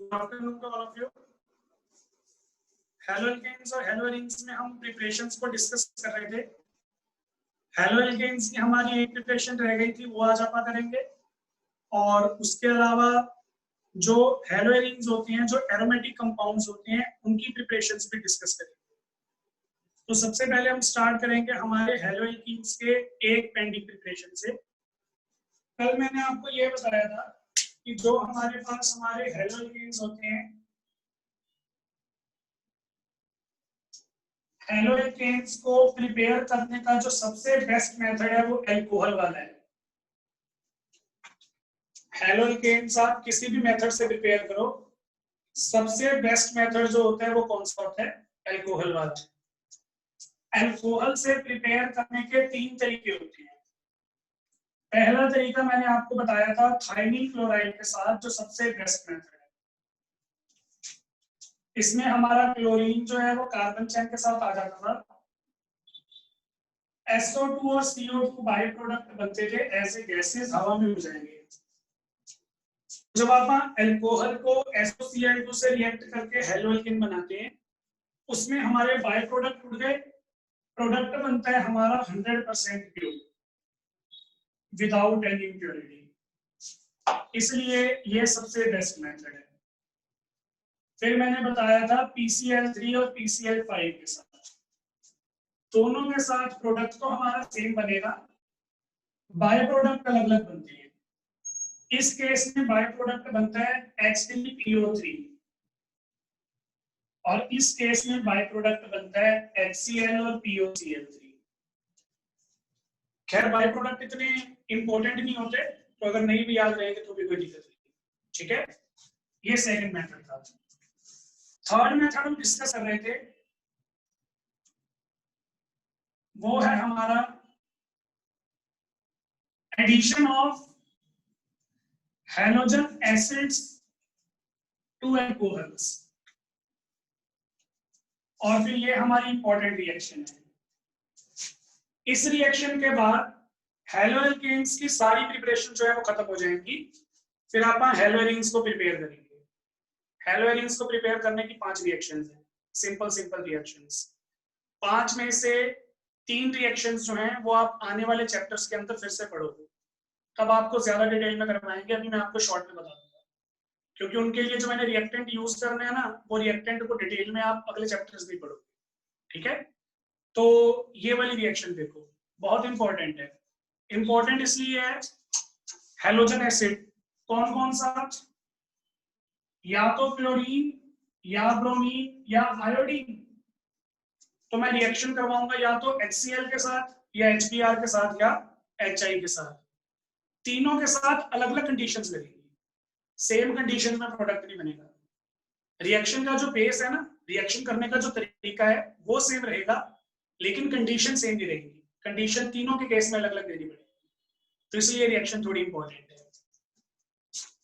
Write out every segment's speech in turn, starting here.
Good afternoon to all of you. Haloalkanes और haloarenes में हम प्रिपरेशंस को डिस्कस कर रहे थे। हैलोएल्केन्स की हमारी एक प्रिपरेशन रह गई थी, वो आज आप करेंगे। और उसके अलावा जो हैलोएरीन्स होती हैं, जो एरोमेटिक कंपाउंड्स होते हैं, उनकी प्रिपरेशंस भी डिस्कस करेंगे। तो सबसे पहले हम स्टार्ट करेंगे हमारे हैलोएल्केन्स के एक पेंडिंग प्रिपरेशन से। कल मैंने आपको ये बताया था कि जो हमारे पास हमारे हैलोएल्केन्स होते हैं, हैलोएल्केन्स को प्रिपेयर करने का जो सबसे बेस्ट मेथड है वो अल्कोहल वाला है। हैलोएल्केन्स आप किसी भी मेथड से प्रिपेयर करो, सबसे बेस्ट मेथड जो होता है वो कौन सा होता है? अल्कोहल वाला। अल्कोहल से प्रिपेयर करने के 3 तरीके होते हैं। पहला तरीका मैंने आपको बताया था थायमिल क्लोराइड के साथ, जो सबसे बेस्ट मेथड है। इसमें हमारा क्लोरीन जो है वो कार्बन चेन के साथ आ जाता था, SO2 और CO2 बाई प्रोडक्ट बनते थे, ऐसे गैसेस हवा में उड़ जाएंगे। जब आप अल्कोहल को SOCl2 से रिएक्ट करके हैलोएल्केन बनाते हैं, उसमें हमारे बाई प्रोडक्ट उड़ गए, प्रोडक्ट बनता है हमारा 100% प्योर विदाउट एनी इम्प्योरिटी। इसलिए ये सबसे बेस्ट मेथड है। फिर मैंने बताया था PCl3 और PCl5 के साथ, दोनों के साथ प्रोडक्ट तो हमारा सेम बनेगा, बाय प्रोडक्ट अलग अलग बनती है। इस केस में बाय प्रोडक्ट बनता है H3PO3 और इस केस में बाय प्रोडक्ट बनता है HCl और POCl3। खैर बाय प्रोडक्ट इतने इंपॉर्टेंट नहीं होते, तो अगर नहीं भी याद रहेंगे तो भी कोई दिक्कत नहीं। ठीक है, ये सेकंड मेथड था। थर्ड मेथड हम डिस्कस कर रहे थे, वो है हमारा addition of halogen acids to alcohols. और फिर ये हमारी इंपॉर्टेंट रिएक्शन है। इस रिएक्शन के बाद हैलोएल्केन्स की सारी प्रिपरेशन जो है वो खत्म हो जाएंगी। फिर आप हैलोएरीन्स को प्रिपेयर करेंगे। हैलोएरीन्स को प्रिपेयर करने की 5 रिएक्शंस हैं, सिंपल रिएक्शंस। 5 में से 3 रिएक्शंस जो हैं वो आप आने वाले चैप्टर्स के अंदर फिर से पढ़ोगे, तब आपको ज्यादा डिटेल में करवाएंगे। अभी मैं आपको शॉर्ट में बता दूंगा, क्योंकि उनके लिए जो मैंने रिएक्टेंट यूज करने हैं ना, वो रिएक्टेंट को डिटेल में आप अगले चैप्टर्स भी पढ़ोगे। ठीक है, तो ये वाली रिएक्शन देखो, बहुत इंपॉर्टेंट है। इंपॉर्टेंट इसलिए है, हैलोजन एसिड कौन कौन सा, या तो क्लोरीन या ब्रोमीन या आयोडीन। तो मैं रिएक्शन करवाऊंगा या तो HCl के साथ या HBr के साथ या HI के साथ। तीनों के साथ अलग अलग कंडीशंस लगेंगी, सेम कंडीशन में प्रोडक्ट नहीं बनेगा। रिएक्शन का जो बेस है ना, रिएक्शन करने का जो तरीका है वो सेम रहेगा, लेकिन कंडीशन सेम नहीं रहेगी। कंडीशन तीनों के केस में अलग अलग देनी पड़ेगी, तो इसलिए रिएक्शन थोड़ी इंपॉर्टेंट है।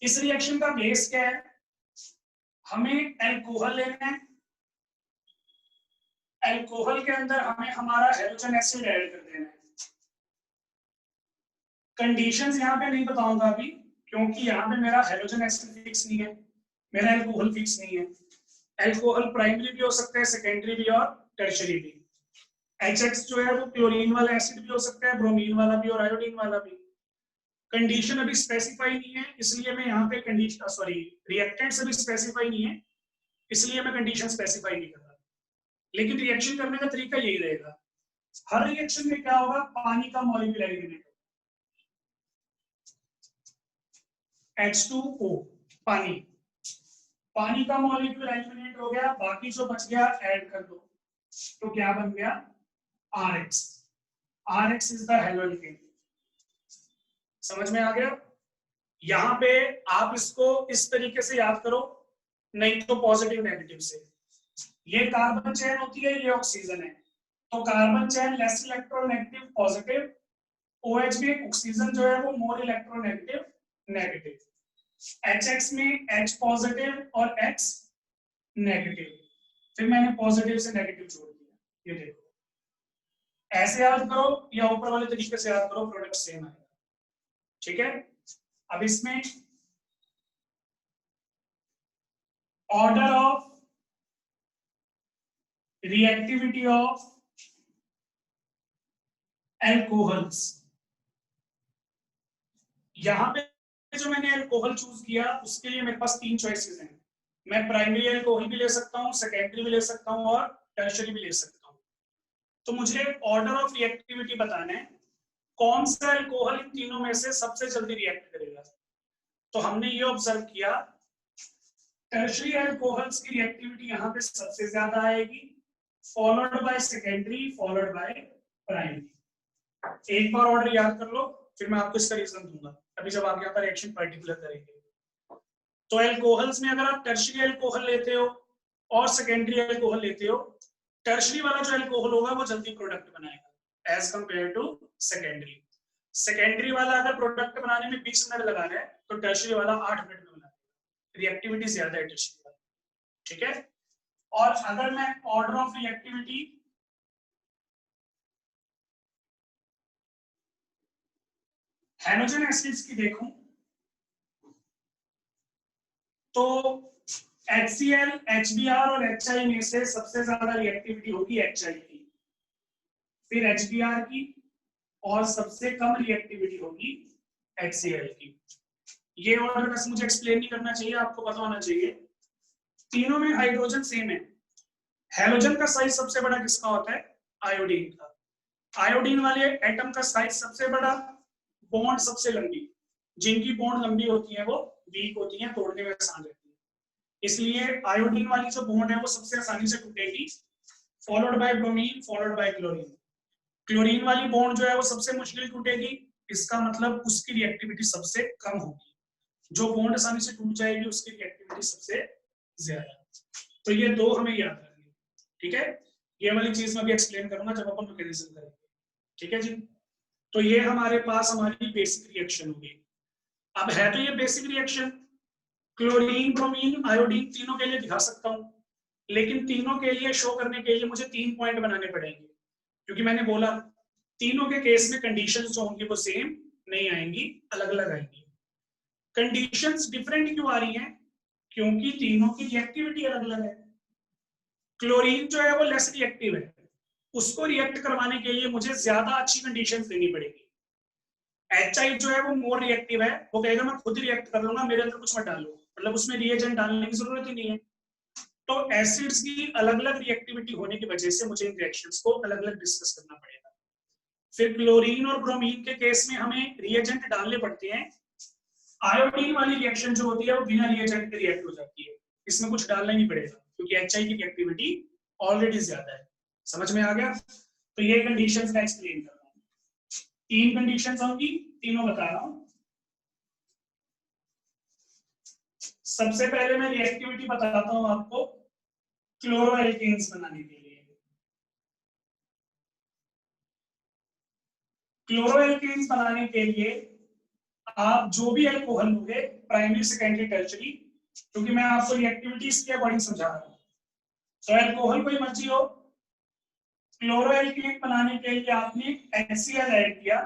इस रिएक्शन का बेस क्या है? हमें अल्कोहल लेना है, अल्कोहल के अंदर हमें हमारा हैलोजन एसिड ऐड कर देना है। कंडीशंस यहाँ पे नहीं बताऊंगा अभी, क्योंकि यहाँ पे मेरा हैलोजन एसिड फिक्स नहीं है, मेरा अल्कोहल फिक्स नहीं है। अल्कोहल प्राइमरी भी हो सकता है, सेकेंडरी भी और टर्शियरी भी। HX जो है वो क्लोरीन वाला एसिड भी हो सकता है, ब्रोमीन वाला भी और आयोडीन वाला भी। कंडीशन अभी स्पेसिफाई नहीं है, इसलिए मैं यहाँ पे कंडीशन रिएक्टेंट्स अभी स्पेसिफाई नहीं है, इसलिए मैं कंडीशन स्पेसिफाई नहीं कर रहा। लेकिन रिएक्शन करने का तरीका यही रहेगा। हर रिएक्शन में क्या होगा, पानी का मॉलिक्यूल एलिमिनेट होगा, H2O पानी का मॉलिक्यूल एलिमिनेट हो गया, बाकी जो बच गया ऐड कर दो, तो क्या बन गया? RX। RX is the haloalkane. समझ में आ गया? यहाँ पे आप इसको इस तरीके से याद करो, नहीं तो पॉजिटिव नेगेटिव से। ये कार्बन चेन होती है, ये ऑक्सीजन है, तो carbon chain less electronegative positive, OH में ऑक्सीजन जो है वो मोर इलेक्ट्रोनेगेटिव नेगेटिव। HX में H पॉजिटिव और X नेगेटिव। फिर मैंने पॉजिटिव से नेगेटिव जोड़ दिया, ये देखो। ऐसे याद करो या ऊपर वाले तरीके से याद करो, प्रोडक्ट सेम आएगा। ठीक है, अब इसमें order of reactivity of alcohols. यहां पे जो मैंने एल्कोहल चूज किया उसके लिए मेरे पास 3 चॉइसेस हैं। मैं प्राइमरी एल्कोहल भी ले सकता हूँ, सेकेंडरी भी ले सकता हूँ और टर्शियरी भी ले सकता हूँ। तो मुझे ऑर्डर ऑफ रिएक्टिविटी बताना है, कौन सा एल्कोहल इन तीनों में से सबसे जल्दी रिएक्ट करेगा। तो हमने ये ऑब्जर्व किया, टर्शियरी एल्कोहल्स की रिएक्टिविटी यहाँ पे सबसे ज्यादा आएगी, followed by secondary, followed by primary. एक बार ऑर्डर याद कर लो, फिर मैं आपको इसका रीजन दूंगा अभी जब आप यहाँ पर रिएक्शन पर्टिकुलर करेंगे। तो एल्कोहल्स में अगर आप टर्शियरी एल्कोहल लेते हो और सेकेंडरी एल्कोहल लेते हो, टर्शियरी वाला जो एल्कोहल होगा वो जल्दी प्रोडक्ट बनाएगा as compare to secondary. Secondary वाला अगर प्रोडक्ट बनाने में 20 मिनट लगाना है तो टर्शियरी वाला 8 मिनट में बनाएगा, रिएक्टिविटी ज्यादा है टर्शियरी वाला। ठीक है। और अगर मैं order of reactivity halogen acids की देखूं तो HCl, HBr और HI में से सबसे ज्यादा रिएक्टिविटी होगी HI की, फिर HBr की, और सबसे कम रिएक्टिविटी होगी HCl की। ये ऑर्डर बस मुझे एक्सप्लेन नहीं करना चाहिए, आपको पता होना चाहिए। तीनों में हाइड्रोजन सेम है। हैलोजन का साइज सबसे बड़ा किसका होता है? आयोडीन का। आयोडीन वाले एटम का साइज सबसे बड़ा, बॉन्ड सबसे लंबी। जिनकी बॉन्ड लंबी होती है वो वीक होती है, तोड़ने में आसान रहती है। इसलिए आयोडीन वाली जो बॉन्ड है वो सबसे आसानी से टूटेगी, followed by bromine, followed by chlorine. Chlorine वाली बॉन्ड जो है वो सबसे मुश्किल टूटेगी, इसका मतलब उसकी रिएक्टिविटी सबसे कम होगी। जो बॉन्ड आसानी से टूट जाएगी उसकी रिएक्टिविटी सबसे ज्यादा। तो ये दो हमें याद रखनी, ठीक है। ये वाली चीज मैं भी एक्सप्लेन करूंगा जब अपन मैकेनिज्म करेंगे, ठीक है जी। तो ये हमारे पास हमारी बेसिक रिएक्शन होगी। अब है तो ये basic reaction, chlorine, bromine, iodine तीनों के लिए दिखा सकता हूं, लेकिन तीनों के लिए शो करने के लिए मुझे 3 पॉइंट बनाने पड़ेंगे, क्योंकि मैंने बोला तीनों के केस में कंडीशंस जो होंगी वो सेम नहीं आएंगी, अलग अलग आएंगी। कंडीशंस डिफरेंट क्यों आ रही हैं? क्योंकि तीनों की रिएक्टिविटी अलग अलग है। क्लोरीन जो है वो लेस रिएक्टिव है, उसको रिएक्ट करवाने के लिए मुझे ज्यादा अच्छी कंडीशंस देनी पड़ेगी। HI जो है वो मोर रिएक्टिव है, वो कहेगा मैं खुद रिएक्ट कर लूंगा, मेरे अंदर कुछ मत डालो, मतलब उसमें रिएजेंट डालने की जरूरत ही नहीं है। तो एसिड्स की अलग अलग रिएक्टिविटी होने की वजह से मुझे इन रिएक्शंस को अलग अलग डिस्कस करना पड़ेगा। फिर क्लोरीन और ब्रोमीन के केस में हमें रिएजेंट डालने पड़ते हैं। आयोडीन वाली रिएक्शन जो होती है वो बिना रिएजेंट के रिएक्ट हो जाती है, इसमें कुछ डालना ही नहीं पड़ेगा क्योंकि HI की रिएक्टिविटी ऑलरेडी ज्यादा है। समझ में आ गया? तो ये कंडीशंस मैं एक्सप्लेन कर रहा हूँ। 3 कंडीशंस होंगी, तीनों बता रहा हूँ। सबसे पहले मैं रिएक्टिविटी बताता हूँ आपको क्लोरोएल्केन्स बनाने के लिए। क्लोरोएल्केन्स बनाने के लिए आप जो भी एल्कोहल लोगे, प्राइमरी, सेकेंडरी, टर्शियरी, क्योंकि मैं आपको रिएक्टिविटीज के अकॉर्डिंग समझा रहा हूँ, तो एल्कोहल कोई मर्जी हो, क्लोरोएल्केन बनाने के लिए आपने HCl ऐड किया,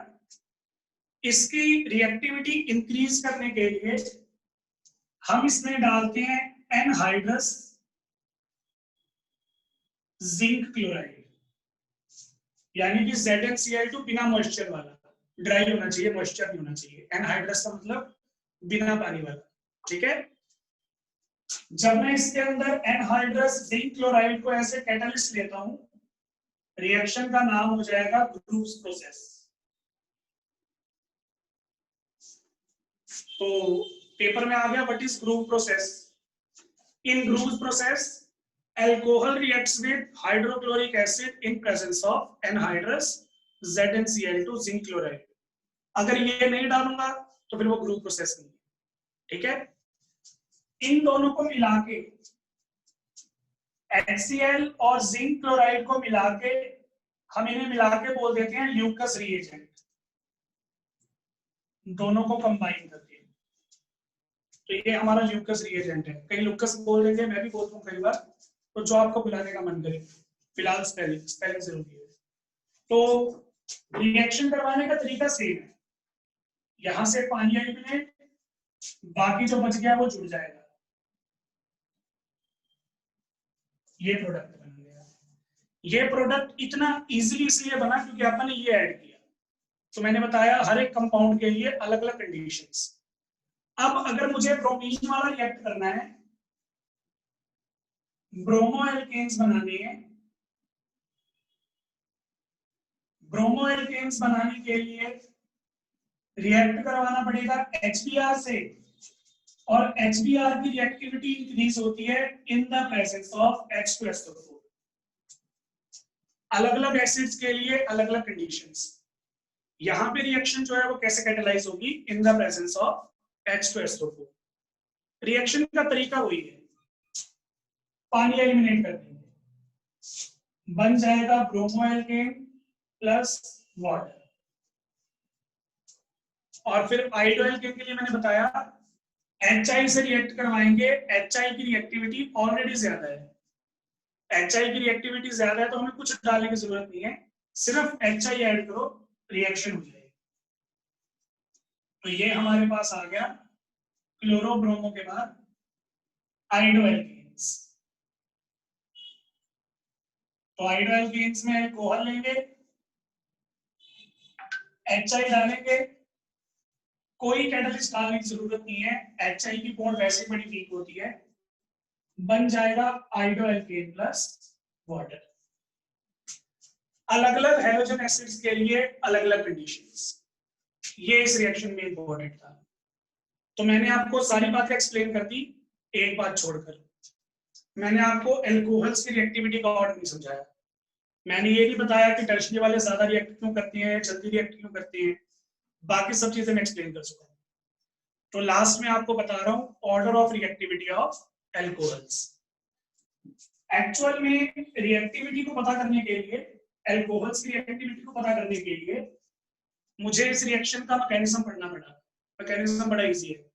इसकी रिएक्टिविटी इंक्रीज करने के लिए हम इसमें डालते हैं एनहाइड्रस जिंक क्लोराइड, यानी कि ZnCl2 बिना मॉइस्चर वाला, ड्राई होना चाहिए, मॉइस्चर नहीं होना चाहिए। एनहाइड्रस का मतलब बिना पानी वाला, ठीक है। जब मैं इसके अंदर एनहाइड्रस जिंक क्लोराइड को ऐसे कैटलिस्ट लेता हूं, रिएक्शन का नाम हो जाएगा ग्रूव्स प्रोसेस। तो पेपर में आ गया what is Groove's process. In Groove's process alcohol reacts with hydrochloric acid in presence of anhydrous ZnCl2 zinc chloride। अगर ये नहीं डालूंगा तो फिर वो ग्रूव प्रोसेस नहीं है, ठीक है। इन दोनों को मिला के HCl और जिंक क्लोराइड को मिला के हम इन्हें मिला के बोल देते हैं ल्यूकस रिएजेंट, दोनों को कंबाइन करके। तो ये हमारा ल्यूकस रिएजेंट है, कई ल्यूकस बोल देंगे, मैं भी बोलता हूँ कई बार, तो जो आपको बुलाने का मन करे, फिलहाल स्पेलिंग जरूरी है। तो रिएक्शन करवाने का तरीका सेम है, यहां से पानी एलिमिनेट, बाकी जो बच गया वो जुड़ जाएगा। ये प्रोडक्ट बन गया। ये प्रोडक्ट इतना इजीली इसलिए बना क्योंकि अपन ने ये ऐड किया। तो मैंने बताया हर एक कंपाउंड के लिए अलग अलग कंडीशंस। अब अगर मुझे ब्रोमीन वाला रिएक्ट करना है, ब्रोमो एल्केन्स बनाने हैं, ब्रोमो एल्केन्स बनाने के लिए रिएक्ट करवाना पड़ेगा HBr से, और HBr की रिएक्टिविटी इंक्रीज होती है in the presence of H2SO4। अलग अलग एसिड्स के लिए अलग अलग कंडीशंस। यहां पे रिएक्शन जो है वो कैसे कैटेलाइज होगी, in the presence of H2SO4। Reaction का तरीका वही है, पानी एलिमिनेट कर देंगे, बन जाएगा ब्रोमो एल्केन प्लस वाटर। और फिर आयोडो एल्केन के लिए मैंने बताया HI से रिएक्ट करवाएंगे, HI की रिएक्टिविटी ऑलरेडी ज्यादा है, HI की रिएक्टिविटी ज्यादा है तो हमें कुछ डालने की जरूरत नहीं है, सिर्फ HI ऐड करो, रिएक्शन हो जाएगी। तो ये हमारे पास आ गया क्लोरोब्रोमो के बाद आयोडो एल्केन्स। तो आयोडो एल्केन्स में अल्कोहल लेंगे, HI डालेंगे, कोई कैटलिस्ट डालने की जरूरत नहीं है, HI की बॉन्ड वैसे बड़ी वीक होती है, बन जाएगा आयोडो एल्केन प्लस वाटर। अलग अलग हैलोजन एसिड्स के लिए अलग अलग कंडीशंस, ये इस रिएक्शन में इंपॉर्टेंट था। तो मैंने आपको सारी बातें एक्सप्लेन कर दी, एक बात छोड़कर मैंने आपको एल्कोहल्स की रिएक्टिविटी का ऑर्डर नहीं समझाया। मैंने ये नहीं बताया कि टर्शरी वाले ज्यादा रिएक्ट क्यों करते हैं, जल्दी रिएक्ट क्यों करते हैं, बाकी सब चीजें मैं एक्सप्लेन कर चुका हूं। तो लास्ट में आपको बता रहा हूं order of reactivity of alcohols. Actual में रिएक्टिविटी को पता करने के लिए, एल्कोहल्स की रिएक्टिविटी को पता करने के लिए मुझे इस रिएक्शन का मैकेनिज्म पढ़ना पड़ा। मैकेनिज्म बड़ा इजी है,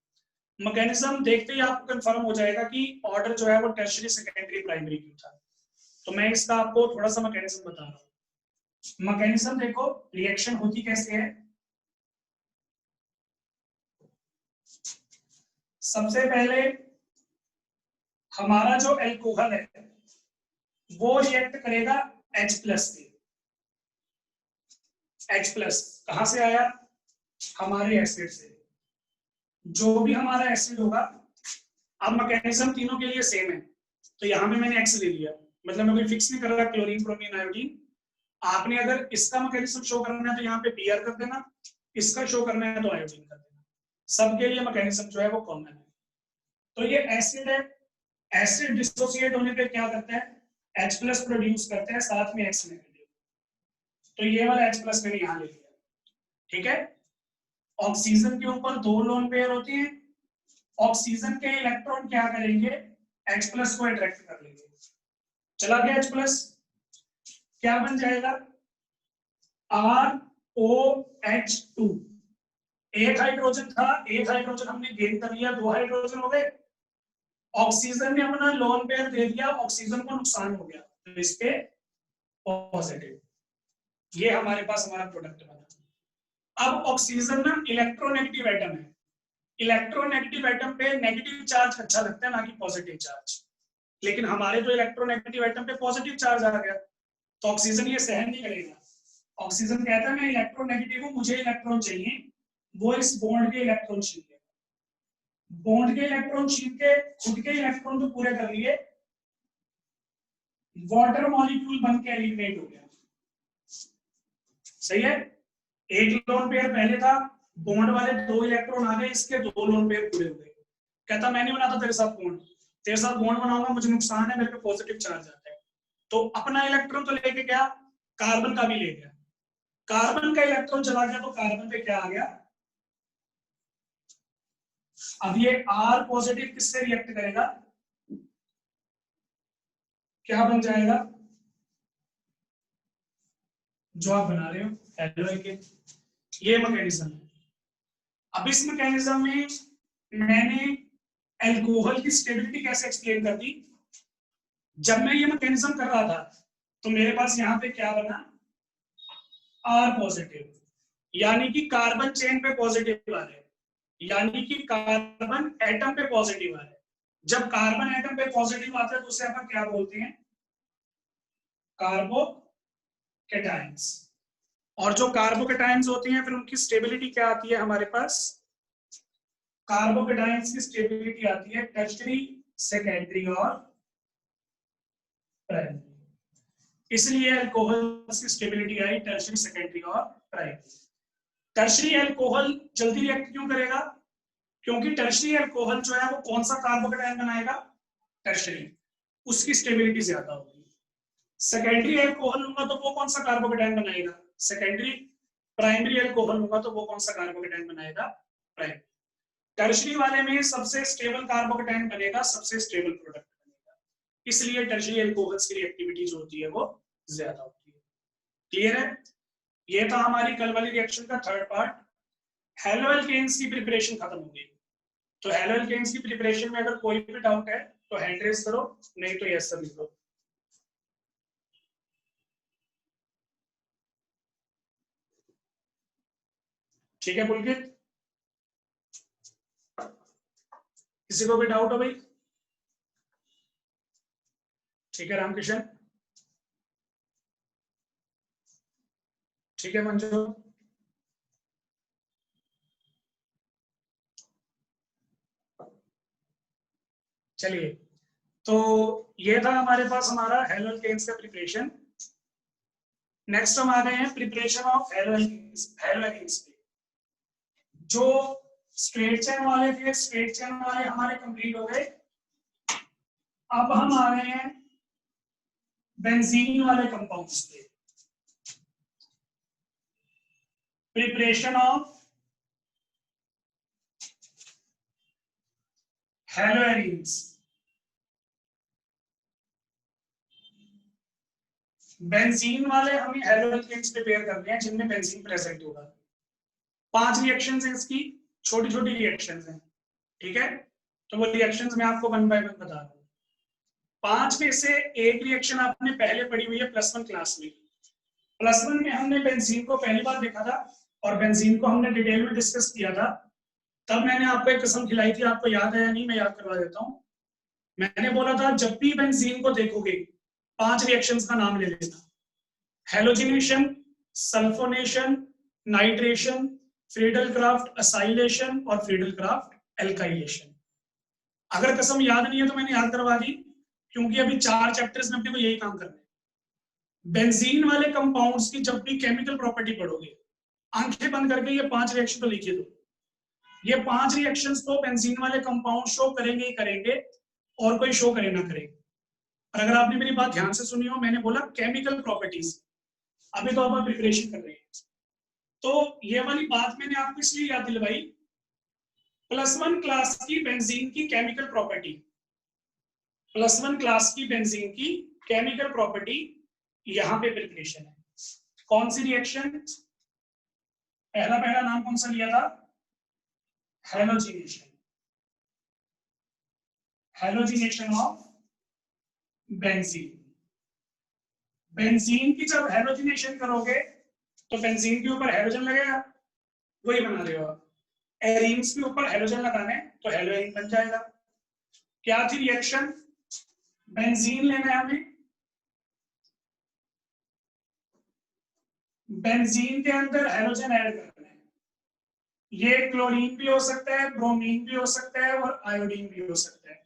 मैकेनिज्म देखते ही आपको कंफर्म हो जाएगा कि ऑर्डर जो है वो टर्शरी सेकेंडरी प्राइमरी क्यों था। तो मैं इसका आपको थोड़ा सा मैकेनिज्म बता रहा हूँ। मैकेनिज्म देखो, रिएक्शन होती कैसे है। सबसे पहले हमारा जो एल्कोहल है वो रिएक्ट करेगा H प्लस से। H प्लस कहां से आया, हमारे एसिड से। जो भी हमारा एसिड होगा, अब मैकेनिज्म तीनों के लिए सेम है, तो यहाँ पे मैंने X ले लिया, मतलब मैं कोई फिक्स नहीं कर रहा क्लोरीन ब्रोमीन आयोडीन। आपने अगर इसका मैकेनिज्म शो करना है तो यहाँ पे Br कर देना, इसका शो करना है तो आयोडीन कर देना, सबके लिए मैकेनिज्म जो है वो कॉमन है। तो ये एसिड है, एसिड डिसोसिएट होने पे क्या करता है, H प्लस प्रोड्यूस करते हैं, साथ में X नेगेटिव। तो ये वाला H प्लस मैंने यहाँ ले लिया, ठीक है। ऑक्सीजन के ऊपर दो लोन पेयर होते हैं, ऑक्सीजन के इलेक्ट्रॉन क्या करेंगे, H प्लस को अट्रैक्ट कर लेंगे, चला गया H प्लस, क्या बन जाएगा ROH2। एक हाइड्रोजन था, एक हाइड्रोजन हमने गेन कर लिया, दो हाइड्रोजन हो गए। ऑक्सीजन ने अपना लोन पेयर दे दिया, ऑक्सीजन को नुकसान हो गया, तो इस पे पॉजिटिव। ये हमारे पास हमारा प्रोडक्ट बना। अब ऑक्सीजन ना इलेक्ट्रोनेगेटिव एटम है, इलेक्ट्रोनेगेटिव एटम पे नेगेटिव चार्ज अच्छा लगता है ना कि पॉजिटिव चार्ज, लेकिन हमारे जो इलेक्ट्रोनेगेटिव एटम पे पॉजिटिव चार्ज आ गया, तो ऑक्सीजन ये सहन नहीं करेगा। ऑक्सीजन कहता है मैं इलेक्ट्रोनेगेटिव हूं, मुझे इलेक्ट्रॉन चाहिए, वो इस बॉन्ड के इलेक्ट्रॉन छीन लेगा। बॉन्ड के इलेक्ट्रॉन छीन के खुद के इलेक्ट्रॉन तो पूरे कर लिए, वाटर मॉलिक्यूल बन के एलिमिनेट हो गया। सही है, एक लोन पेयर पहले था, बॉन्ड वाले दो इलेक्ट्रॉन आ गए, इसके दो लोन पेयर पूरे हो गए। कहता मैं नहीं बनाता तेरे साथ बॉन्ड, तेरे साथ बॉन्ड बनाऊंगा मुझे नुकसान है, मेरे पे पॉजिटिव चार्ज आता है। तो अपना इलेक्ट्रॉन तो लेके गया, कार्बन का भी ले गया, कार्बन का इलेक्ट्रॉन चला गया तो कार्बन पे क्या आ गया, अब ये R पॉजिटिव किससे रिएक्ट करेगा, क्या बन जाएगा, जो आप बना रहे हो एल्कोहल के। ये मैकेनिज्म है। अब इस मैकेनिज्म में मैंने एल्कोहल की स्टेबिलिटी कैसे एक्सप्लेन कर दी। जब मैं ये मैकेनिज्म कर रहा था तो मेरे पास यहाँ पे क्या बना, R पॉजिटिव, यानी कि कार्बन चेन पे पॉजिटिव आ रहे हैं, यानी कि कार्बन एटम पे पॉजिटिव आ रहे हैं। जब कार्बन एटम पे पॉजिटिव आता है तो उसे अपन क्या बोलते हैं, कार्बोकेटायंस। और जो कार्बोकेटायंस होती हैं फिर उनकी स्टेबिलिटी क्या आती है हमारे पास? कार्बोकेटायंस की स्टेबिलिटी आती है टर्शरी, सेकेंडरी और प्राइमरी। इसलिए अल्कोहल की स्टेबिलिटी आई टर्शरी, सेकेंडरी और प्राइमरी। टर्शरी अल्कोहल जल्दी रिएक्ट क्यों करेगा? क्योंकि टर्शरी अल्कोहल जो है वो कौन सा कार्बोकेटायन बनाएगा? टर्शरी, उसकी स्टेबिलिटी ज्यादा होगी। सेकेंडरी अल्कोहल लूंगा तो वो कौन सा कार्बोकेटायन बनाएगा? सेकेंडरी। प्राइमरी अल्कोहल लूंगा तो वो कौन सा कार्बोकेटायन बनाएगा? प्राइमरी। टर्शरी वाले में सबसे स्टेबल कार्बोकेटायन बनेगा, सबसे स्टेबल प्रोडक्ट बनेगा, इसलिए टर्शरी अल्कोहल्स की रिएक्टिविटी जो होती है वो ज्यादा होती है। क्लियर है? ये था हमारी कल वाली रिएक्शन का थर्ड पार्ट। हैलोअल्केन्स की प्रिपरेशन खत्म हो गई। तो हैलोअल्केन्स की प्रिपरेशन में अगर कोई भी डाउट है तो हैंड रेज करो, नहीं तो यस सर लिख दो। ठीक है पुलकित, किसी को भी डाउट हो भाई? ठीक है रामकिशन, ठीक है मंजू, चलिए। तो ये था हमारे पास हमारा हैलोअल्केन्स का प्रिपरेशन। नेक्स्ट हम आ गए हैं प्रिपरेशन ऑफ हैलोअल्केन्स पे। जो स्ट्रेट चेन वाले थे, स्ट्रेट चेन वाले हमारे कंप्लीट हो गए। अब हम आ गए हैं बेंजीन वाले कंपाउंड्स पे। Preparation of हैलोएरीन्स। बेंजीन वाले हमें हैलोअल्केन्स प्रिपेयर करते हैं जिनमें बेंजीन प्रेजेंट होगा। 5 रिएक्शंस हैं इसकी, छोटी छोटी रिएक्शंस हैं, ठीक है? तो वो रिएक्शंस मैं आपको वन बाय वन बता रहा हूँ। 5 में से एक रिएक्शन आपने पहले पढ़ी हुई है +1 क्लास में। +1 में हमने बेंजीन को पहली बार देखा था और बेंजीन को हमने डिटेल में डिस्कस किया था। तब मैंने आपको एक कसम खिलाई थी, आपको याद है या नहीं? मैं याद करवा देता हूँ। मैंने बोला था जब भी बेंजीन को देखोगे 5 रिएक्शंस का नाम ले लेना: halogenation, sulphonation, nitration, Friedel-Crafts acylation और फ्रीडल-क्राफ्ट एल्काइलेशन। अगर कसम याद नहीं है तो मैंने याद करवा दी, क्योंकि अभी 4 चैप्टर्स में अपने को यही काम करना है। बेंजीन वाले कंपाउंड्स की जब भी केमिकल प्रॉपर्टी पढ़ोगे, आंखें बंद करके ये 5 रिएक्शन तो लिखिए दो। ये 5 रिएक्शंस तो बेंजीन वाले कंपाउंड शो करेंगे ही करेंगे, और कोई शो करे ना करे। और अगर आपने मेरी बात ध्यान से सुनी हो, मैंने बोला केमिकल प्रॉपर्टीज। अभी तो आप प्रिपरेशन कर रहे हैं, तो ये वाली बात मैंने आपको इसलिए याद दिलवाई। +1 क्लास की बेंजीन की केमिकल प्रॉपर्टी, +1 क्लास की बेंजीन की केमिकल प्रॉपर्टी यहां पे प्रिपरेशन है। कौन सी रिएक्शन? पहला नाम कौन सा लिया था? Halogenation. Halogenation of benzene. Benzene की जब हेलोजिनेशन करोगे तो बेंजीन के ऊपर हेलोजन लगेगा, वही बना रहे हो आप। एरीन्स के ऊपर हेलोजन लगाने तो हेलोएरीन बन जाएगा। क्या थी रिएक्शन? बेंजीन लेना है हमें, बेंजीन के अंदर हेलोजन ऐड करना है। ये क्लोरीन भी हो सकता है, ब्रोमीन भी हो सकता है और आयोडीन भी हो सकता है।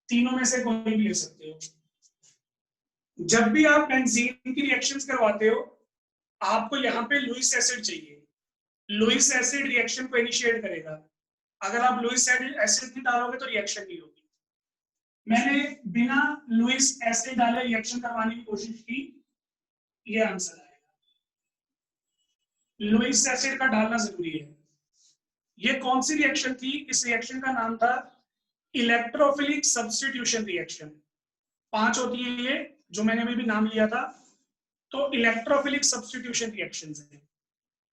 तीनों में से कोई भी ले सकते हो। जब भी आप बेंजीन की रिएक्शंस करवाते हो, आपको यहाँ पे लुइस एसिड चाहिए। लुइस एसिड रिएक्शन को इनिशिएट करेगा। अगर आप लुइस एसिड नहीं डालोगे तो रिएक्शन नहीं होगी। मैंने बिना लुइस एसिड डाले रिएक्शन करवाने की कोशिश की, ये आंसर आएगा। लुइस एसिड का डालना जरूरी है। ये कौन सी रिएक्शन थी? इस रिएक्शन का नाम था इलेक्ट्रोफिलिक सब्स्टिट्यूशन रिएक्शन। 5 होती है ये, जो मैंने अभी भी नाम लिया था। तो इलेक्ट्रोफिलिक सब्स्टिट्यूशन रिएक्शंस हैं।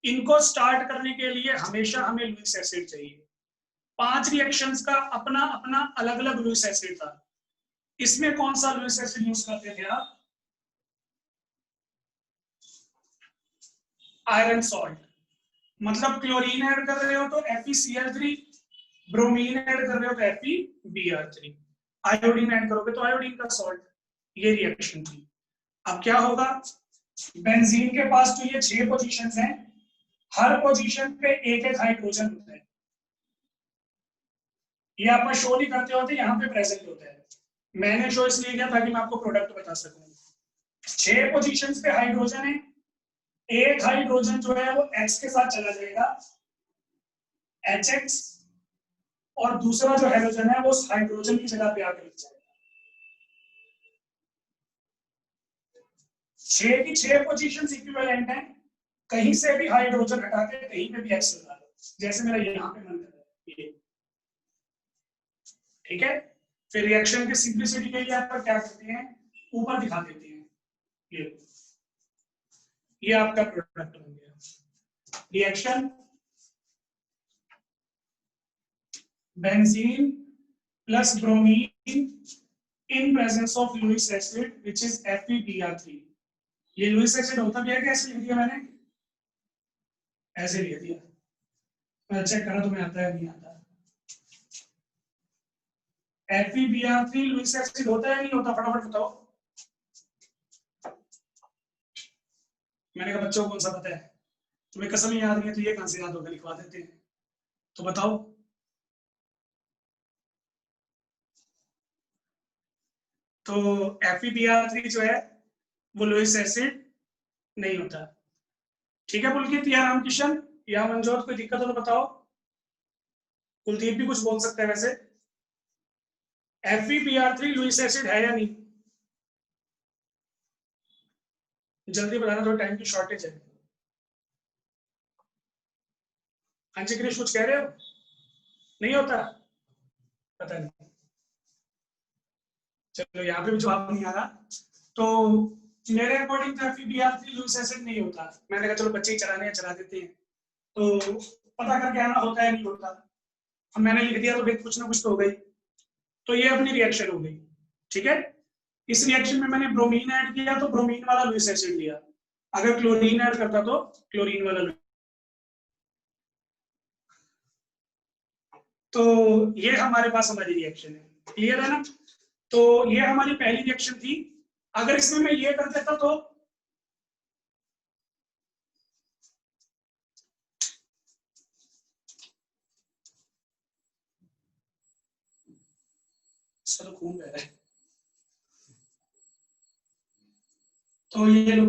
इनको स्टार्ट करने के लिए हमेशा हमें लुइस एसिड चाहिए। 5 रिएक्शंस का अपना अपना अलग अलग लुइस एसिड था। इसमें कौन सा लुइस एसिड यूज करते थे आप? Iron salt. मतलब क्लोरीन ऐड कर रहे हो तो FeCl3, ब्रोमीन ऐड कर रहे हो तो FeBr3, आयोडीन ऐड करोगे तो आयोडीन का सॉल्ट। ये रिएक्शन थी। अब क्या होगा, बेंजीन के पास तो ये 6 पोजीशंस हैं, हर पोजीशन पे एक एक हाइड्रोजन होता है। ये आप शो नहीं करते होते, यहाँ पे प्रेजेंट होता है। मैंने शो इसलिए किया ताकि मैं आपको प्रोडक्ट बता सकूं। 6 पोजीशंस पे हाइड्रोजन है, एक हाइड्रोजन जो है वो X के साथ चला जाएगा, HX, और दूसरा जो हाइड्रोजन है वो उस हाइड्रोजन की जगह पे आकर लग जाएगा। 6 की 6 पोजीशंस इक्विवेलेंट हैं, कहीं से भी हाइड्रोजन हटा के कहीं पे भी X लगा दो, जैसे मेरा यहाँ पे मन कर रहा है। ठीक है, फिर रिएक्शन के सिंपलिसिटी के लिए आप क्या करते हैं, ऊपर दिखा देते हैं। ये आपका प्रोडक्ट बन गया। Reaction benzene plus bromine in presence of Lewis acid which is FeBr3। ये लुइस एसिड होता भी है, कैसे लिख दिया मैंने, ऐसे लिख दिया। मैं चेक करा तुम्हें आता है नहीं आता। FeBr3 लुइस एसिड होता है नहीं होता, फटाफट बताओ। मैंने कहा बच्चों को कौन सा पता है, तुम्हें कसम ही याद नहीं है तो ये कहां से याद होगा, लिखवा देते हैं। तो बताओ, तो FeBr3 जो है वो लुइस एसिड नहीं होता। ठीक है पुलकित या रामकिशन या मनजोत, कोई दिक्कत हो तो बताओ। कुलदीप भी कुछ बोल सकते हैं वैसे। FeBr3 लुइस एसिड है या नहीं, जल्दी बताना, थोड़ा टाइम की शॉर्टेज है। हाँ जी क्रिश, कुछ कह रहे हो, नहीं होता, पता नहीं, चलो यहाँ पे भी जवाब नहीं आ रहा। तो मेरे अकॉर्डिंग FeBr3 लुइस एसिड नहीं होता। मैंने कहा चलो बच्चे ही चलाने हैं, चला देते हैं, तो पता करके आना होता है नहीं होता। अब मैंने लिख दिया तो फिर कुछ ना कुछ तो हो गई। तो ये अपनी रिएक्शन हो गई। ठीक है, इस रिएक्शन में मैंने ब्रोमीन ऐड किया तो ब्रोमीन वाला लुइस एसिड लिया, अगर क्लोरीन ऐड करता तो क्लोरीन वाला लुइस। तो ये हमारे पास हमारी रिएक्शन है, क्लियर है ना। तो ये हमारी पहली रिएक्शन थी। अगर इसमें मैं ये कर देता तो इसका तो खून बह रहा है, तो ये लो,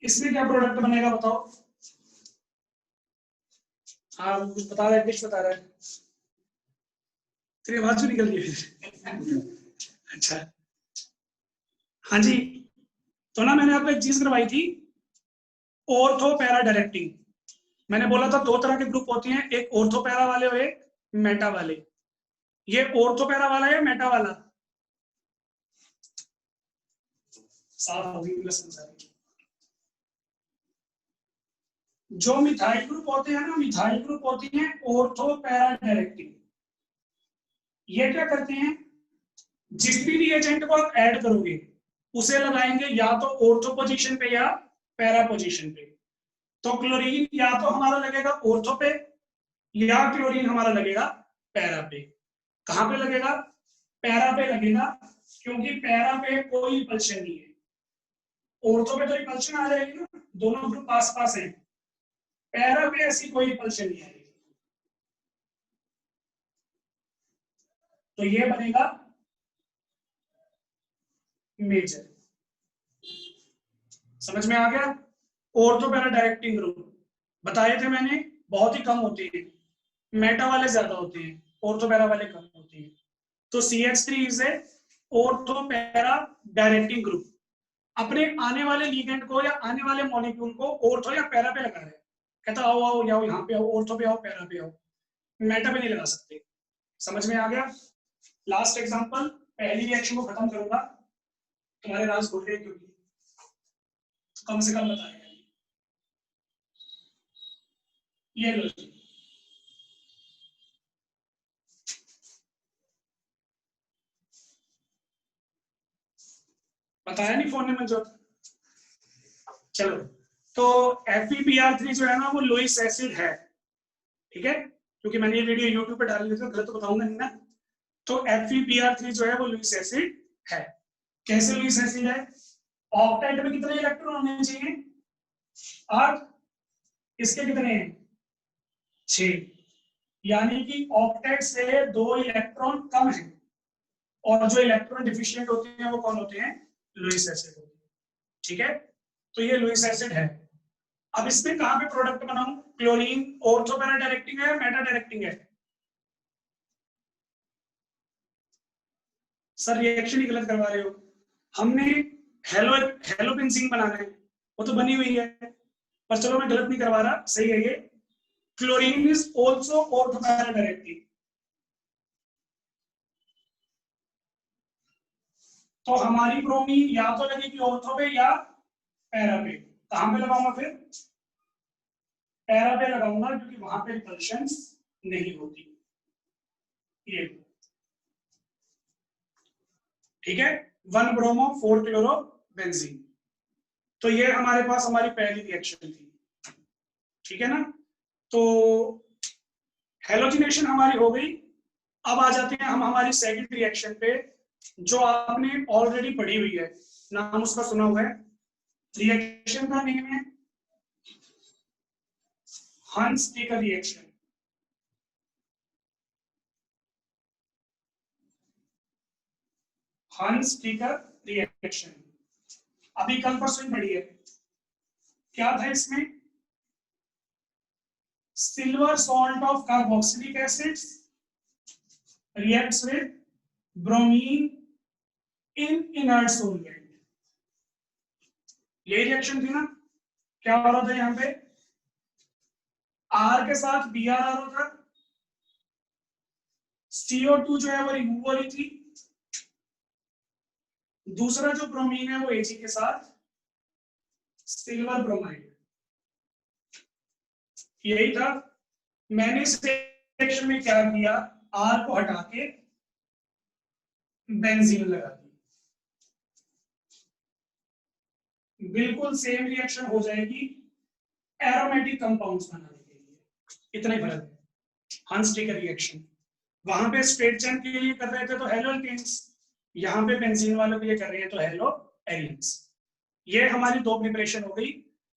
इसमें क्या प्रोडक्ट बनेगा बताओ। हाँ कुछ बता रहा है, कुछ बता रहा है, तेरी आवाज क्यों निकल गई फिर अच्छा, हाँ जी। तो ना मैंने आपको एक चीज करवाई थी, ऑर्थो पैरा डायरेक्टिंग। मैंने बोला था 2 तरह के ग्रुप होते हैं, एक ऑर्थो पैरा वाले और एक मेटा वाले। ये ऑर्थो पैरा वाला है मेटा वाला, साफ होगी। जो मिथाइल ग्रुप होते हैं ना, मिथाइल ग्रुप होती है ऑर्थो पैरा डायरेक्टिंग। ये क्या करते हैं, जिस भी रिएजेंट को आप ऐड करोगे उसे लगाएंगे या तो ऑर्थो पोजीशन पे या पैरा पोजीशन पे। तो क्लोरीन या तो हमारा लगेगा ऑर्थो पे या क्लोरीन हमारा लगेगा पैरा पे। कहां पे लगेगा, पैरा पे लगेगा, क्योंकि पैरा पे कोई रिपल्शन नहीं है। ऑर्थो पे तो रिपल्शन आ जाएगी ना, दोनों ग्रुप पास पास है, पैरा पे ऐसी कोई रिपल्शन नहीं आएगी। तो ये बनेगा मेजर। समझ में आ गया। ऑर्थो पैरा डायरेक्टिंग ग्रुप बताए थे मैंने, बहुत ही कम होते हैं, मेटा वाले ज्यादा होते हैं, ऑर्थो पैरा वाले कम होते हैं। तो CH3 is a ortho para directing group. अपने आने वाले लीगेंड को या आने वाले मॉलिक्यूल को ऑर्थो या पैरा पे लगा रहे हैं, कहता आओ आओ जाओ यहाँ पे आओ, ऑर्थो पे आओ, पैरा पे आओ, मेटा पे नहीं लगा सकते। समझ में आ गया। लास्ट एग्जांपल, पहली रिएक्शन को खत्म करूंगा, तुम्हारे राज खोल रहे क्योंकि कम से कम बताएगा। ये लो, बताया नहीं फोन में जो। चलो, तो FeBr3 जो है ना वो लुइस एसिड है, ठीक है। क्योंकि मैंने ये वीडियो यूट्यूब पे डाली थी तो गलत तो बताऊंगा नहीं ना। तो FePr3 जो है वो लुईस एसिड है। कैसे लुईस एसिड है? ऑक्टाइड में कितने इलेक्ट्रॉन होने चाहिए? 8। इसके कितने हैं? 6। यानी कि ऑक्टेट से 2 इलेक्ट्रॉन कम है, और जो इलेक्ट्रॉन डिफिशिएंट होते हैं वो कौन होते हैं? लुईस एसिड होते हैं। ठीक है, तो ये लुईस एसिड है। अब इसमें कहां पे प्रोडक्ट बनाऊं? क्लोरीन ऑर्थो पैरा डायरेक्टिंग है, मेटा डायरेक्टिंग है? सर रिएक्शन ही गलत करवा रहे हो। हमने हेलो बेंजीन बनाना है, वो तो बनी हुई है, पर चलो मैं गलत नहीं करवा रहा, सही है ये। Chlorine is also ortho para directing. तो हमारी ब्रोमीन या तो लगेगी ऑर्थो पे या पैरा पे। कहां पे लगाऊंगा फिर? पैरा पे लगाऊंगा, क्योंकि वहां पे रिपल्शन नहीं होती। ये ठीक है, 1 ब्रोमो 4 क्लोरो बेंजीन। तो ये हमारे पास हमारी पहली रिएक्शन थी। ठीक है ना, तो हेलोजिनेशन हमारी हो गई। अब आ जाते हैं हम हमारी सेकंड रिएक्शन पे, जो आपने ऑलरेडी पढ़ी हुई है, नाम उसका सुना हुआ है। रिएक्शन का नेम है हंस-टेकर रिएक्शन। हंस-टेकर रिएक्शन अभी कल परसों ही पढ़ी है। क्या था इसमें? Silver salt of carboxylic acid reacts with bromine in inert solvent। ये रिएक्शन थी ना? क्या हो रहा था यहाँ पे? R के साथ Br आ रहा था, CO2 जो है वो रिमूव हो रही थी, दूसरा जो ब्रोमीन है वो Ag के साथ सिल्वर ब्रोमाइड। यही था। मैंने इस रिएक्शन में क्या किया? R को हटा के बेंजीन लगा दी। बिल्कुल सेम रिएक्शन हो जाएगी एरोमेटिक कंपाउंड्स बनाने के लिए, इतना ही फर्क है। हंस-टेकर रिएक्शन वहां पे स्ट्रेट चेन के लिए कर रहे थे तो हेलो एल्केन्स, यहाँ पे बेंजीन वालों के लिए कर रहे हैं तो हेलो एरियंस। ये हमारी 2 प्रिपरेशन हो गई।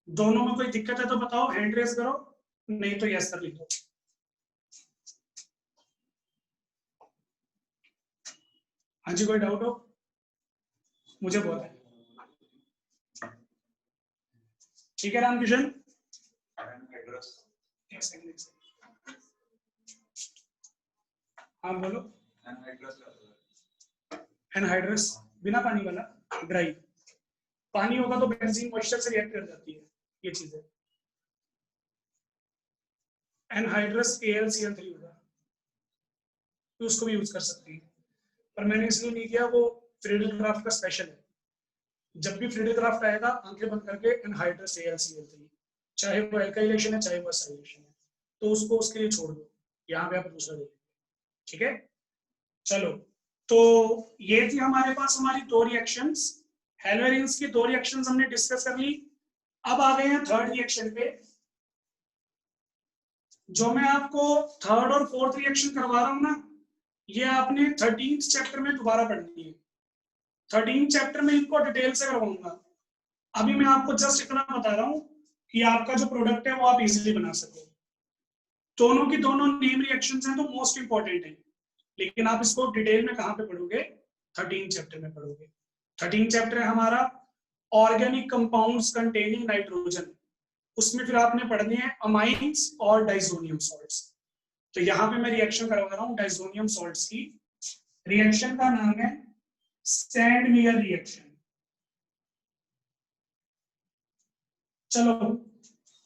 दोनों में कोई दिक्कत है तो बताओ, हैंड रेस करो, नहीं तो यस कर लिख दो। हाँ जी, कोई डाउट हो मुझे बोला है। ठीक है रामकिशन, हाँ बोलो। एनहाइड्रस बिना पानी वाला ड्राई, पानी होगा तो बेंजीन मॉइस्चर से रिएक्ट कर जाती है, ये चीज है। एनहाइड्रस AlCl3 होगा, तो उसको भी यूज कर सकती है, पर मैंने इसलिए नहीं किया, वो फ्रीडल क्राफ्ट का स्पेशल है। जब भी फ्रीडल क्राफ्ट आएगा आंखें बंद करके एनहाइड्रस AlCl3, चाहे वो एल्काइलेशन है चाहे वो एसाइलेशन है, तो उसको उसके लिए छोड़ दो, यहाँ पे आप दूसरा देखेंगे। ठीक है, चलो, तो ये थी हमारे पास हमारी 2 रिएक्शंस। हेलोजेंस की 2 रिएक्शंस हमने डिस्कस कर ली। अब आ गए हैं थर्ड रिएक्शन पे, जो मैं आपको थर्ड और फोर्थ रिएक्शन करवा रहा हूं ना, ये आपने 13th चैप्टर में दोबारा पढ़नी है। 13th चैप्टर में इनको डिटेल से करवाऊंगा। अभी मैं आपको जस्ट इतना बता रहा हूं कि आपका जो प्रोडक्ट है वो आप इजीली बना सको। दोनों की दोनों नेम रिएक्शंस हैं तो मोस्ट इंपॉर्टेंट है, लेकिन आप इसको डिटेल में कहां पे पढ़ोगे? 13th चैप्टर में पढ़ोगे। 13th चैप्टर है हमारा ऑर्गेनिक कंपाउंड्स कंटेनिंग नाइट्रोजन। उसमें फिर आपने पढ़नी है अमाइंस और डाइजोनियम सॉल्ट्स। तो यहाँ पे मैं रिएक्शन करवा रहा हूँ डाइजोनियम सॉल्ट्स की। रिएक्शन का नाम है सैंडमेयर रिएक्शन। चलो,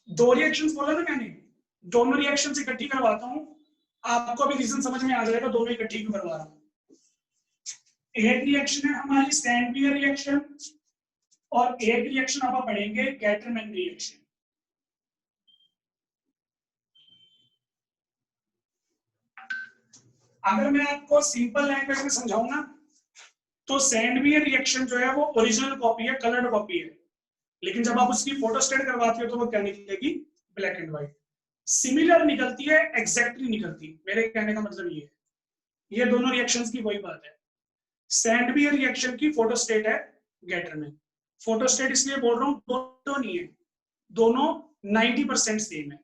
2 रिएक्शंस बोला ना मैंने, दोनों रिएक्शंस इकट्ठी करवाता हूँ, आपको अभी रीजन समझ में आ जाएगा दोनों इकट्ठी क्यों करवा रहा हूँ। एक रिएक्शन है हमारी सैंडमेयर रिएक्शन, और एक रिएक्शन आप पढ़ेंगे गैटरमैन रिएक्शन। अगर मैं आपको सिंपल लैंग्वेज में समझाऊं ना, तो सैंडमेयर रिएक्शन जो है वो ओरिजिनल कॉपी है, कलर्ड कॉपी है, लेकिन जब आप उसकी फोटो स्टेट करवाते हो तो वो क्या निकलेगी? Black and white. सिमिलर निकलती है, एग्जैक्टली निकलती। मेरे कहने का मतलब ये है, ये दोनों रिएक्शंस की वही बात है। सैंडवियर रिएक्शन की फोटोस्टेट है गेटर में। फोटोस्टेट इसलिए बोल रहा हूँ, दोनों नहीं है, दोनों 90% सेम है।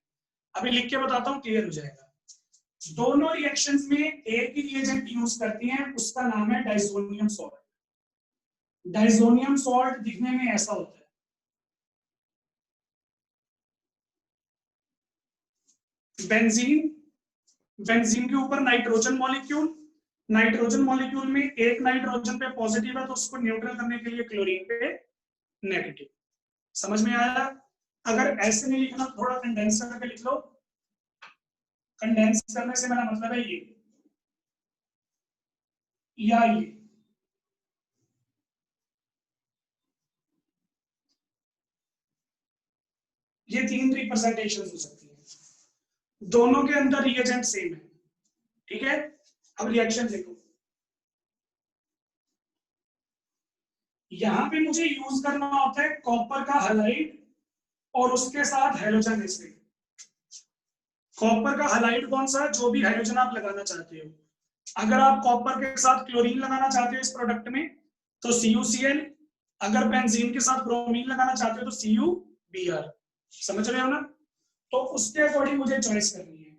अभी लिख के बताता हूँ, क्लियर हो जाएगा। दोनों रिएक्शंस में एक ही रिएजेंट यूज करती हैं, उसका नाम है डाइजोनियम सॉल्ट। डाइजोनियम सॉल्ट दिखने में ऐसा होता है। बेंजीन, बेंजीन के ऊपर नाइट्रोजन मॉलिक्यूल, नाइट्रोजन मॉलिक्यूल में एक नाइट्रोजन पे पॉजिटिव है, तो उसको न्यूट्रल करने के लिए क्लोरीन पे नेगेटिव। समझ में आया? अगर ऐसे नहीं लिखना, थोड़ा कंडेंस करके लिख लो। कंडेंस करने से मेरा मतलब है ये या ये तीन रिप्रेजेंटेशन हो सकती है, दोनों के अंदर रिएजेंट सेम है। ठीक है, अब रिएक्शन देखो। यहां पे मुझे यूज करना होता है कॉपर का हलाइड और उसके साथ हेलोजन एसिड। कॉपर का हलाइड कौन सा? जो भी हाइड्रोजन आप लगाना चाहते हो। अगर आप कॉपर के साथ क्लोरीन लगाना चाहते हो इस प्रोडक्ट में तो CuCl, अगर बेंजीन के साथ ब्रोमीन लगाना चाहते हो तो CuBr। समझ रहे हो ना? तो उसके अकॉर्डिंग मुझे चॉइस करनी है।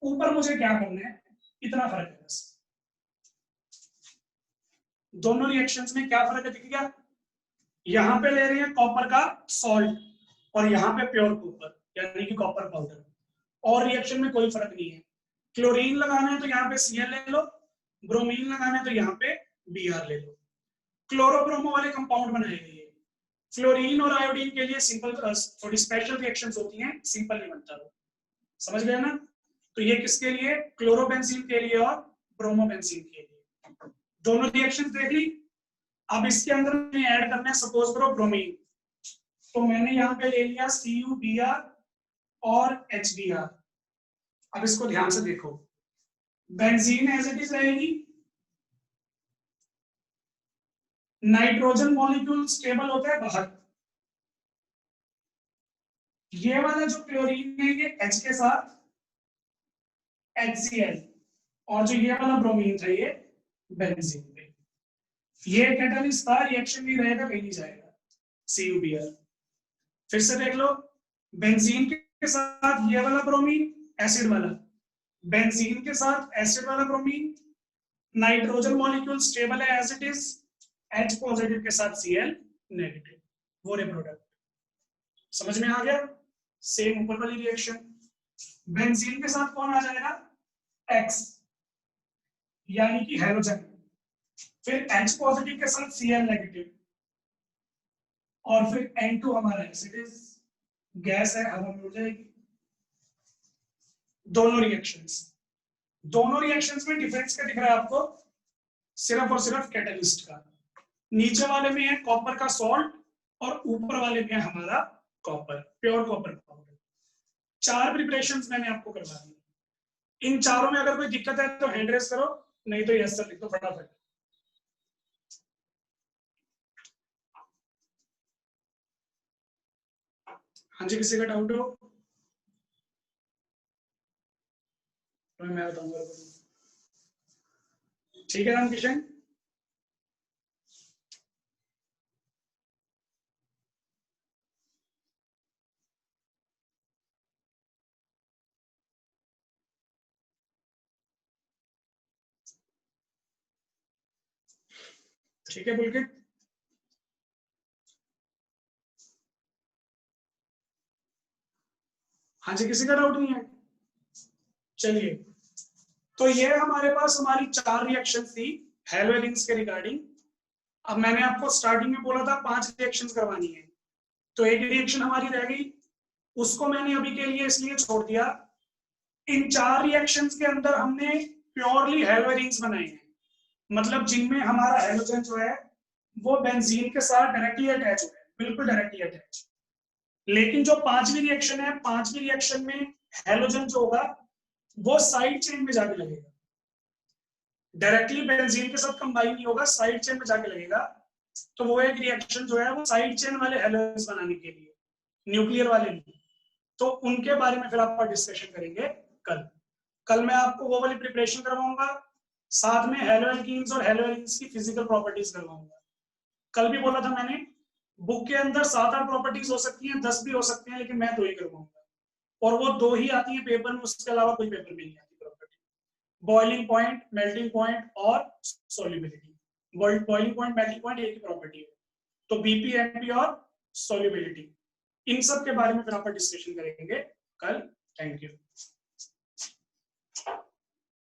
ऊपर मुझे क्या करना है, इतना फर्क है बस। दोनों रिएक्शंस में क्या फर्क है दिख गया? यहां पे ले रहे हैं कॉपर का सॉल्ट और यहाँ पे प्योर कॉपर यानी कि कॉपर पाउडर, और रिएक्शन में कोई फर्क नहीं है। क्लोरीन लगाना है तो यहाँ पे Cl ले लो, ब्रोमीन लगाना है तो यहाँ पे Br ले लो। क्लोरोब्रोमो वाले कंपाउंड बनाए गए। फ्लोरीन और आयोडीन के लिए सिंपल, थोड़ी स्पेशल रिएक्शंस होती हैं, सिंपल नहीं बनता वो। समझ गए ना? तो ये किसके लिए? क्लोरोबेंजीन के लिए और ब्रोमोबेंजीन के लिए। दोनों रिएक्शंस देख ली। अब इसके अंदर ऐड करना है, सपोज करो ब्रोमीन, तो मैंने यहाँ पे ले लिया CuBr और HBr। अब इसको ध्यान से देखो, बेंजीन एज इट इज रहेगी, नाइट्रोजन मॉलिक्यूल स्टेबल होता है बाहर। ये वाला जो क्लोरीन है ये H के साथ HCl, और जो ये वाला ब्रोमीन था ये बेंजीन पे। ये कैटलिस्ट था, रिएक्शन नहीं रहेगा, कहीं नहीं जाएगा, CuBr। फिर से देख लो, बेंजीन के साथ ये वाला ब्रोमीन एसिड वाला, बेंजीन के साथ एसिड वाला ब्रोमीन, नाइट्रोजन मॉलिक्यूल स्टेबल है as it is, H positive के साथ Cl नेगेटिव, वो रे प्रोडक्ट। समझ में आ गया? सेम ऊपर वाली रिएक्शन। बेंजीन के साथ कौन आ जाएगा? X यानी कि हेलोजन, फिर H पॉजिटिव के साथ Cl नेगेटिव, और फिर N2 हमारा एसिड इज, गैस है, हवा में उड़ जाएगी। दोनों रिएक्शंस में डिफरेंस क्या दिख रहा है आपको? सिर्फ और सिर्फ कैटलिस्ट का। नीचे वाले में है कॉपर का सॉल्ट और ऊपर वाले में है हमारा copper, pure copper powder. 4 preparations मैंने आपको करवा दी। इन चारों में अगर कोई दिक्कत है तो हैंड रेस करो, नहीं तो यस सर लिख दो फटाफट। हाँ जी, किसी का डाउट हो तो मैं बताऊंगा। ठीक है राम किशन? ठीक है पुलकित? हाँ जी, किसी का डाउट नहीं है? चलिए, तो ये हमारे पास हमारी 4 रिएक्शन थी हेलोजेंस के रिगार्डिंग। अब मैंने आपको स्टार्टिंग में बोला था 5 रिएक्शंस करवानी है, तो एक रिएक्शन हमारी रह गई, उसको मैंने अभी के लिए इसलिए छोड़ दिया। इन 4 रिएक्शंस के अंदर हमने प्योरली हेलोजेंस बनाए हैं, मतलब जिनमें हमारा हेलोजन जो है वो बेंजीन के साथ डायरेक्टली अटैच हो है, बिल्कुल डायरेक्टली अटैच। लेकिन जो 5वीं रिएक्शन है, 5वीं रिएक्शन में हेलोजन जो होगा वो साइड चेन में जाके लगेगा, डायरेक्टली बेंजीन के साथ कंबाइन नहीं होगा, साइड चेन में जाके लगेगा। तो वो एक रिएक्शन जो है वो साइड चेन वाले हेलोजेंस बनाने के लिए, न्यूक्लियर वाले नहीं। तो उनके बारे में फिर आप डिस्कशन करेंगे कल मैं आपको वो वाली प्रिपरेशन करवाऊंगा, साथ में हेलो एल्कीन्स और हेलो एल्कीन्स की फिजिकल प्रॉपर्टीज करवाऊंगा। कल भी बोला था मैंने, बुक के अंदर 7-8 प्रॉपर्टीज हो सकती हैं, 10 भी हो सकते हैं, लेकिन मैं 2 ही करवाऊंगा, और वो 2 ही आती है पेपर में, उसके अलावा कोई पेपर में नहीं आती property. Boiling point, melting point और solubility. Boiling point, melting point एक ही प्रॉपर्टी है, तो बीपी, एनपी और सोल्यूबिलिटी, इन सब के बारे में फिर आप डिस्कशन करेंगे कल। Thank you.